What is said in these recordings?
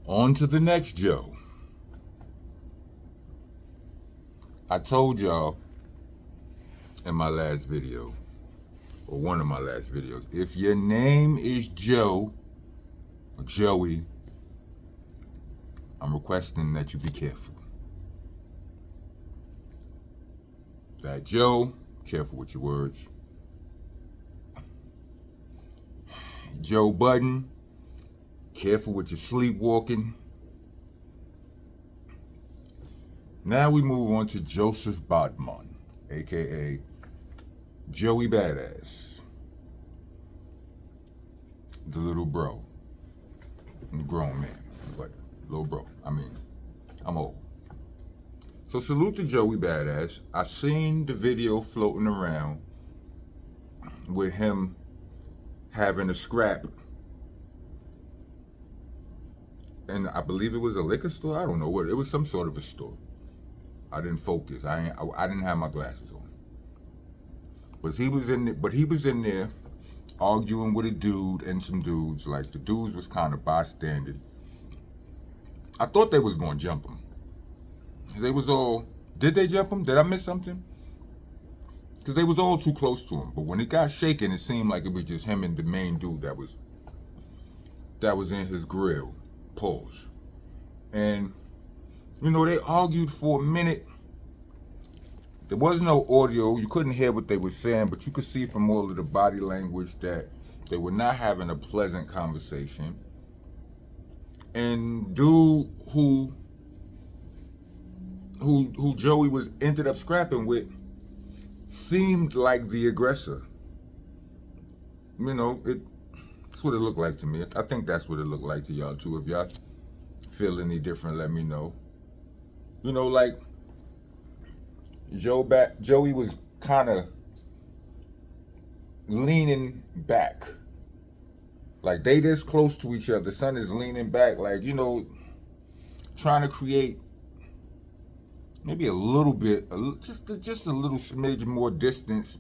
On to the next Joe. I told y'all in my last video, or one of my last videos, if your name is Joe or Joey, I'm requesting that you be careful. That Joe, careful with your words. Joe Budden, careful with your sleepwalking. Now we move on to Joseph Bodman, aka Joey Badass, the little bro. I'm a grown man, but little bro. I'm old. So salute to Joey Badass. I seen the video floating around with him having a scrap, and I believe it was a liquor store. I don't know what it was, some sort of a store. I didn't focus. I didn't have my glasses on. But he was in there arguing with a dude and some dudes. Like the dudes was kind of bystander. I thought they was gonna jump him. They was all. Did they jump him? Did I miss something? Because they was all too close to him. But when it got shaken, it seemed like it was just him and the main dude that was in his grill. Pause. And they argued for a minute. There was no audio. You couldn't hear what they were saying, but you could see from all of the body language that they were not having a pleasant conversation. And dude who Joey ended up scrapping with seemed like the aggressor. That's what it looked like to me. I think that's what it looked like to y'all too. If y'all feel any different, let me know. Like Joey was kind of leaning back. Like they this close to each other. The son is leaning back, like, trying to create maybe a little bit, just a little smidge more distance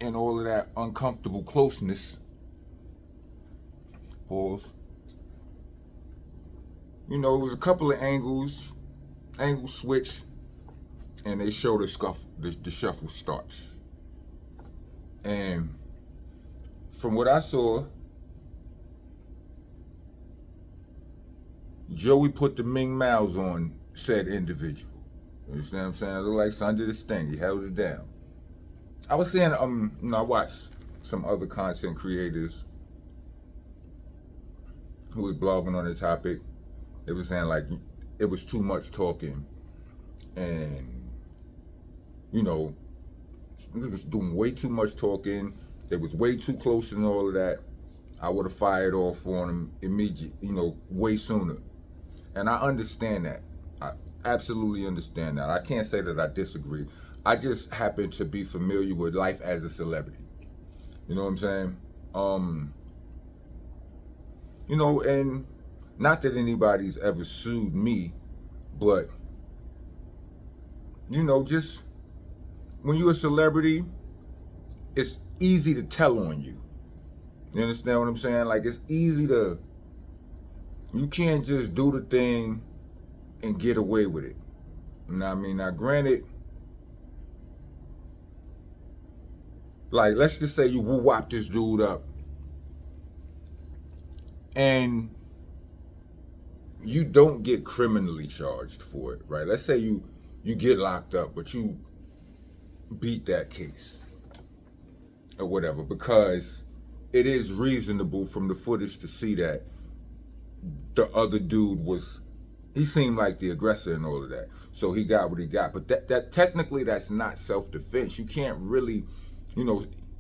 and all of that uncomfortable closeness. Pause. It was a couple of angle switch, and they show the shuffle starts. And from what I saw, Joey put the Ming Maos on said individual. You understand what I'm saying? It looked like Sunday the Sting. He held it down. I was saying, I watched some other content creators who was blogging on the topic. They were saying like it was too much talking, and it was doing way too much talking. They was way too close and all of that. I would have fired off on them immediately, way sooner. And I understand that. I absolutely understand that. I can't say that I disagree. I just happen to be familiar with life as a celebrity. You know what I'm saying? And not that anybody's ever sued me, but just when you're a celebrity, it's easy to tell on you. You understand what I'm saying? Like, it's easy to, you can't just do the thing and get away with it. You know what I mean? Now, granted, like, let's just say you woo-wop this dude up, and you don't get criminally charged for it, right? Let's say you get locked up, but you beat that case or whatever, because it is reasonable from the footage to see that the other dude he seemed like the aggressor and all of that. So he got what he got. But that technically, that's not self-defense. You can't really,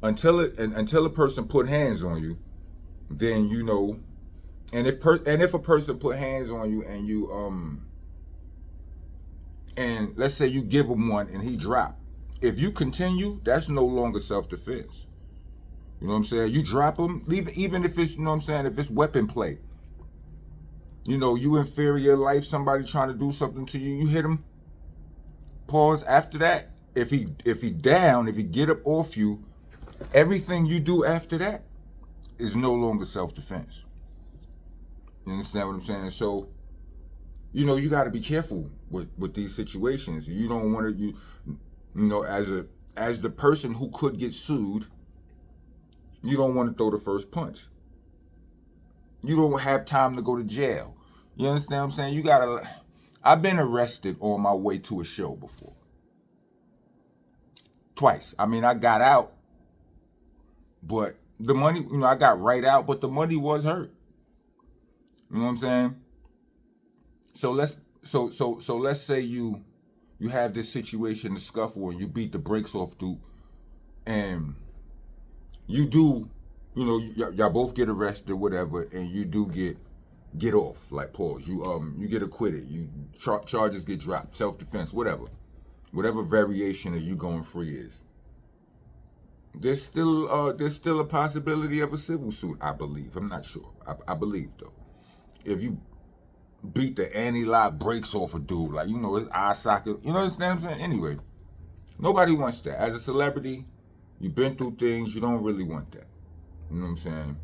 until a person put hands on you, then and if a person put hands on you and you and let's say you give him one and he dropped, if you continue, that's no longer self-defense. You know what I'm saying? You drop him, even if it's, if it's weapon play. You inferior life, somebody trying to do something to you, you hit him. Pause. After that, if he down, if he get up off you, everything you do after that is no longer self-defense. You understand what I'm saying? So, you know, you got to be careful with these situations. You don't want to, you know, as the person who could get sued, you don't want to throw the first punch. You don't have time to go to jail. You understand what I'm saying? You gotta. I've been arrested on my way to a show before. Twice. I mean, I got out, but the money, you know, I got right out, but the money was hurt. You know what I'm saying? So let's say you have this situation, the scuffle, and you beat the brakes off dude, and you do, you know, y'all both get arrested, whatever, and you do get off, like pause. You get acquitted. You charges get dropped, self defense, whatever variation of you going free is. There's still a possibility of a civil suit, I believe. I'm not sure. I believe though. If you beat the anti-lock brakes off a dude, like, you know, his eye socket, you know what I'm saying? Anyway, nobody wants that. As a celebrity, you've been through things, you don't really want that. You know what I'm saying?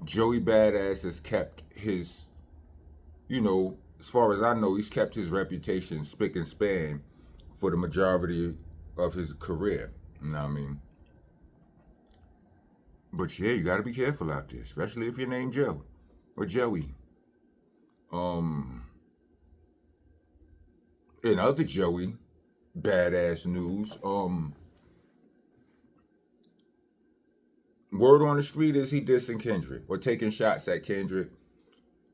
Joey Badass has kept his, you know, as far as I know, he's kept his reputation spick and span for the majority of his career. You know what I mean? But yeah, you gotta be careful out there, especially if you're named Joe or Joey. Um, in other Joey badass news, word on the street is he dissing Kendrick or taking shots at Kendrick.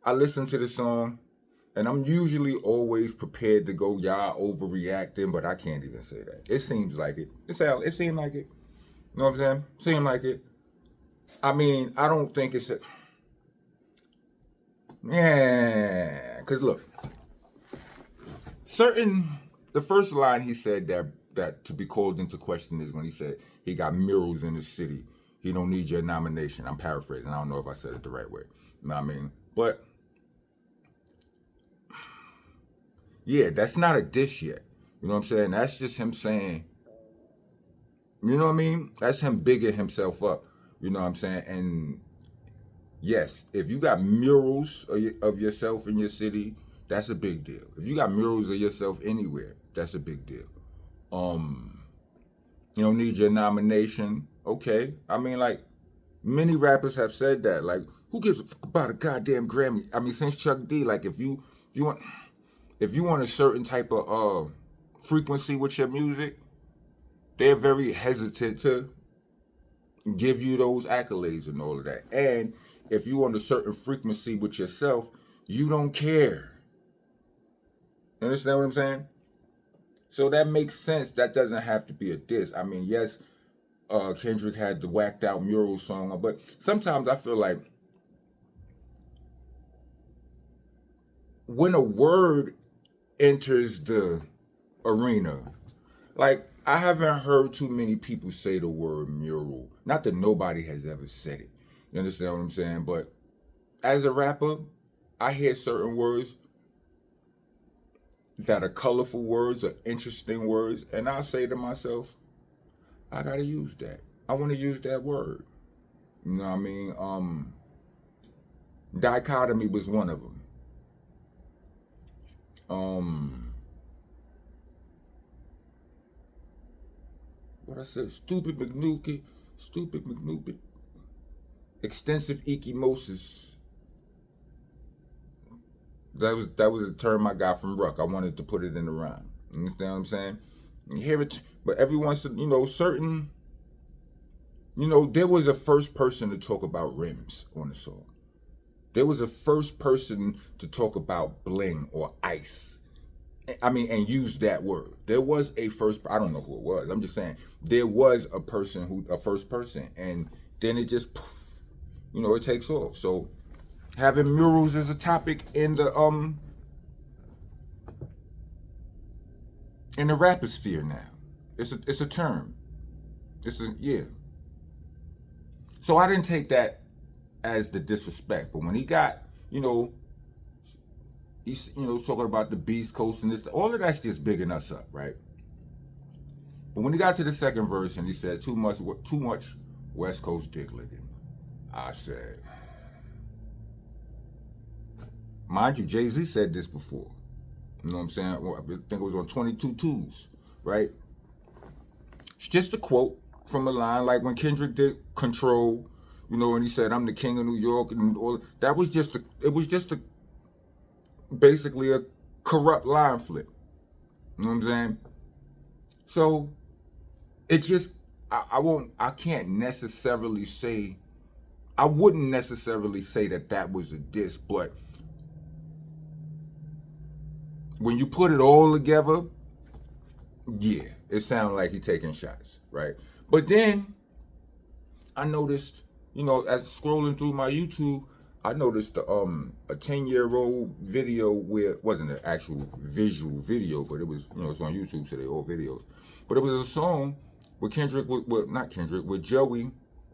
I listened to the song, and I'm usually always prepared to go, y'all overreacting, but I can't even say that. It seems like it. It seemed like it. You know what I'm saying? Seemed like it. I mean, I don't think it's a. Yeah, because look, the first line he said that to be called into question is when he said he got murals in the city. He don't need your nomination. I'm paraphrasing. I don't know if I said it the right way. You know what I mean? But yeah, that's not a diss yet. You know what I'm saying? That's just him saying, you know what I mean? That's him bigging himself up. You know what I'm saying? And yes, if you got murals of yourself in your city, that's a big deal. If you got murals of yourself anywhere, that's a big deal. Um, you don't need your nomination. Okay. I mean, like, many rappers have said that. Like, who gives a fuck about a goddamn Grammy? I mean, since Chuck D, like, if you want if you want a certain type of frequency with your music, they're very hesitant to give you those accolades and all of that. And if you want a certain frequency with yourself, you don't care. You understand what I'm saying? So that makes sense. That doesn't have to be a diss. I mean, yes, Kendrick had the whacked out mural song, but sometimes I feel like when a word enters the arena, like, I haven't heard too many people say the word mural. Not that nobody has ever said it. You understand what I'm saying? But as a rapper, I hear certain words that are colorful words or interesting words, and I say to myself, I gotta use that. I want to use that word. You know what I mean? Dichotomy was one of them. Um, what I said? Stupid McNuki, extensive ecchymosis. That was a term I got from Ruck. I wanted to put it in the rhyme. You understand what I'm saying? You hear it, but every once, certain, there was a first person to talk about rims on the song. There was a first person to talk about bling or ice. I mean, and use that word. There was a first. I don't know who it was. I'm just saying there was a first person, and then it just, it takes off. So having murals as a topic in the raposphere now. It's a term. Yeah. So I didn't take that as the disrespect, but when he got, he's talking about the Beast Coast and this, all of that's just bigging us up, right? But when he got to the second verse and he said too much West Coast dick licking, I said, mind you, Jay-Z said this before. You know what I'm saying? Well, I think it was on 22 Twos, right? It's just a quote from a line like when Kendrick did Control, you know, and he said, "I'm the king of New York," and all that was just basically a corrupt line flip. You know what I'm saying? So it just I can't necessarily say, I wouldn't necessarily say that was a diss, but when you put it all together, yeah, it sounds like he taking shots, right? But then I noticed, you know, as scrolling through my YouTube, I noticed a 10-year-old video where it wasn't an actual visual video, but it was, you know, it's on YouTube, so they all videos. But it was a song where Kendrick, well, not Kendrick, where Joey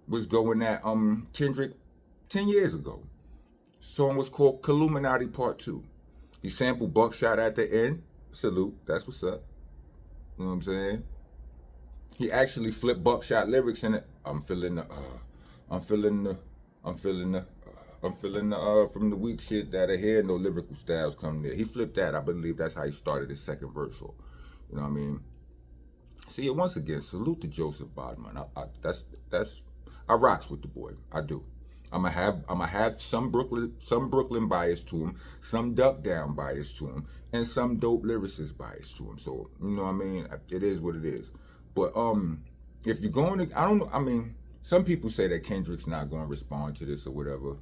was going at Kendrick 10 years ago. The song was called Illuminati Part 2. He sampled Buckshot at the end. Salute, that's what's up. You know what I'm saying? He actually flipped Buckshot lyrics in it. I'm feeling the from the weak shit that I hear, no lyrical styles come there. He flipped that. I believe that's how he started his second verse. So, you know what I mean? See, once again, salute to Joseph Bodman. I rocks with the boy. I do. I'ma have some Brooklyn bias to him, some Duck Down bias to him, and some dope lyricist bias to him. So, you know what I mean? It is what it is. But if you're going to, I don't know. I mean, some people say that Kendrick's not going to respond to this or whatever.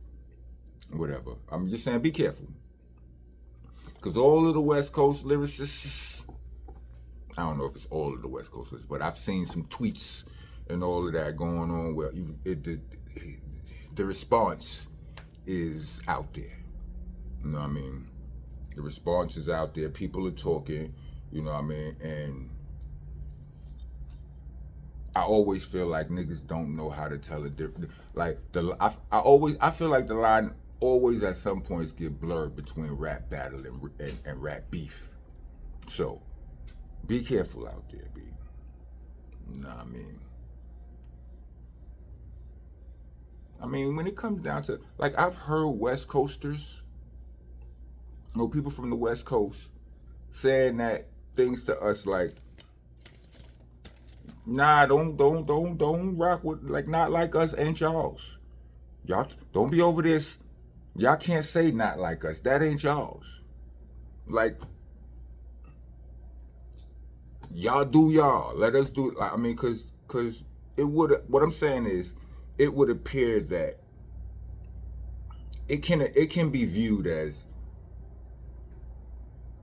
Whatever. I'm just saying, be careful, because all of the West Coast lyricists, I don't know if it's all of the West Coast lyricists, but I've seen some tweets and all of that going on where the response is out there. You know what I mean? The response is out there. People are talking. You know what I mean? And I always feel like niggas don't know how to tell it different. Like I feel like the line always at some points get blurred between rap battle and rap beef. So be careful out there, B. You know what I mean? I mean, when it comes down to, like, I've heard West Coasters, you know, people from the West Coast saying that things to us like, nah, don't rock with, like, not like us ain't y'all's. Y'all don't be over this. Y'all can't say not like us. That ain't y'all's. Like, y'all do y'all. Let us do. I mean, cause it would. What I'm saying is, it would appear that it can be viewed as.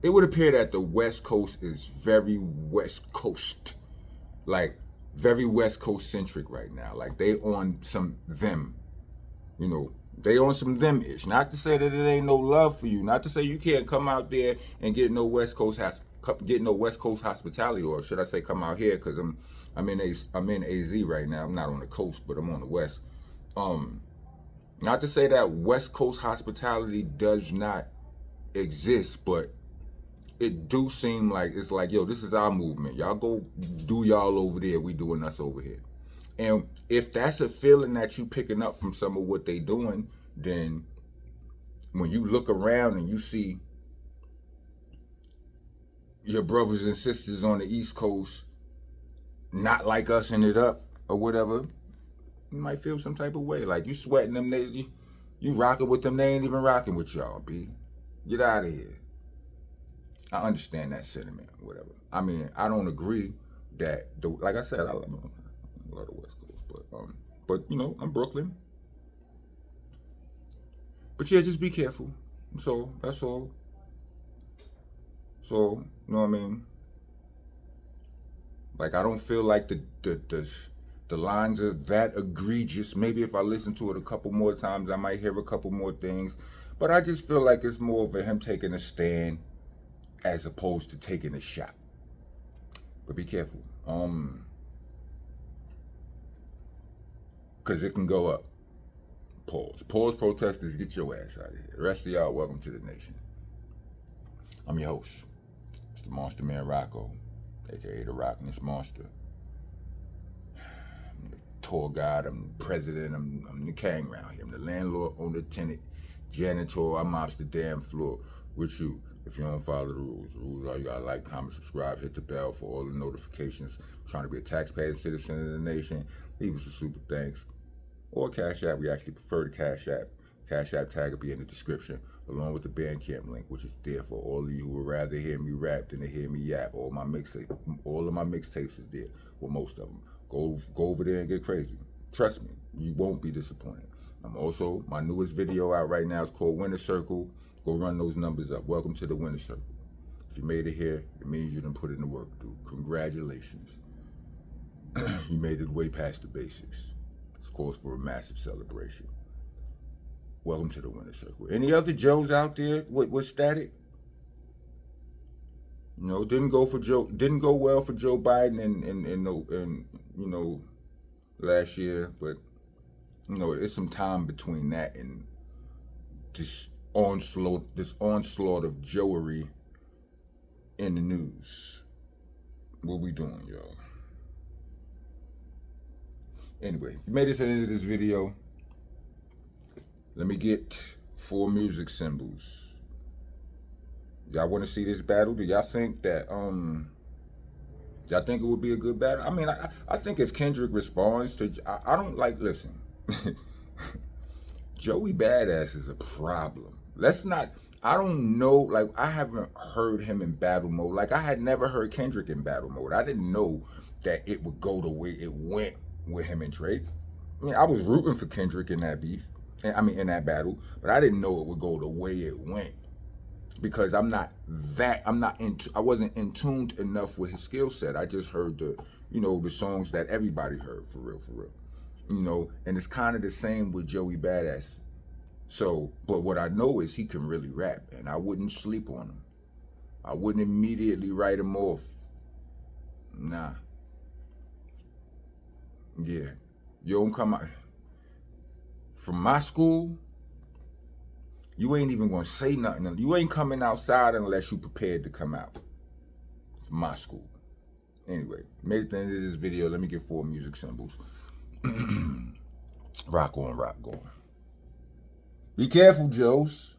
It would appear that the West Coast is very West Coast, like very West Coast centric right now. Like they on some them, you know. They on some them ish. Not to say that it ain't no love for you. Not to say you can't come out there and get no West Coast hospitality, or should I say, come out here, because I'm in AZ right now. I'm not on the coast, but I'm on the West. Not to say that West Coast hospitality does not exist, but it do seem like it's like, yo, this is our movement. Y'all go do y'all over there. We doing us over here. And if that's a feeling that you picking up from some of what they doing, then when you look around and you see your brothers and sisters on the East Coast not like us in it up or whatever, you might feel some type of way. Like you sweating them, you rocking with them, they ain't even rocking with y'all, B. Get out of here. I understand that sentiment, whatever. I mean, I don't agree that, like I said, I love the West Coast, but you know, I'm Brooklyn. But yeah, just be careful. So that's all. So you know what I mean? Like I don't feel like the lines are that egregious. Maybe if I listen to it a couple more times, I might hear a couple more things. But I just feel like it's more of him taking a stand as opposed to taking a shot. But be careful. Because it can go up. Pause. Pause, protesters, get your ass out of here. The rest of y'all, welcome to the nation. I'm your host, Mr. Monster Man Rocco, aka the Rockness Monster. tour guide, I'm president, I'm the king around here. I'm the landlord, owner, tenant, janitor. I mops the damn floor with you if you don't follow the rules. The rules are you gotta like, comment, subscribe, hit the bell for all the notifications. Trying to be a taxpaying citizen of the nation. Leave us a super thanks. Or Cash App. We actually prefer the Cash App. Cash App tag will be in the description, along with the Bandcamp link, which is there for all of you who would rather hear me rap than to hear me yap. All of my mixtapes is there. Well, most of them. Go over there and get crazy. Trust me, you won't be disappointed. I'm also, my newest video out right now is called Winner Circle. Go run those numbers up. Welcome to the Winner Circle. If you made it here, it means you done put in the work, dude. Congratulations. You made it way past the basics. It's cause for a massive celebration. Welcome to the Winner Circle. Any other Joes out there with static? You know, didn't go well for Joe Biden and you know, last year, but you know, it's some time between that and this onslaught of Joery in the news. What we doing, y'all? Anyway, if you made it to the end of this video, let me get 4 music symbols. Y'all want to see this battle? Do y'all think that y'all think it would be a good battle? I mean, I think if Kendrick responds to, I don't like, listen, Joey Badass is a problem. Let's not, I don't know, like, I haven't heard him in battle mode. Like, I had never heard Kendrick in battle mode. I didn't know that it would go the way it went with him and Drake. I mean, I was rooting for Kendrick in that beef. In that battle, but I didn't know it would go the way it went because I wasn't in tuned enough with his skill set. I just heard the songs that everybody heard for real, you know, and it's kind of the same with Joey Badass. So, but what I know is he can really rap, and I wouldn't sleep on him. I wouldn't immediately write him off. Nah. Yeah. You don't come out. From my school, you ain't even gonna say nothing. You ain't coming outside unless you prepared to come out. From my school. Anyway, made it to the end of this video. Let me get 4 music symbols. Rock on, rock on. Be careful, Joes.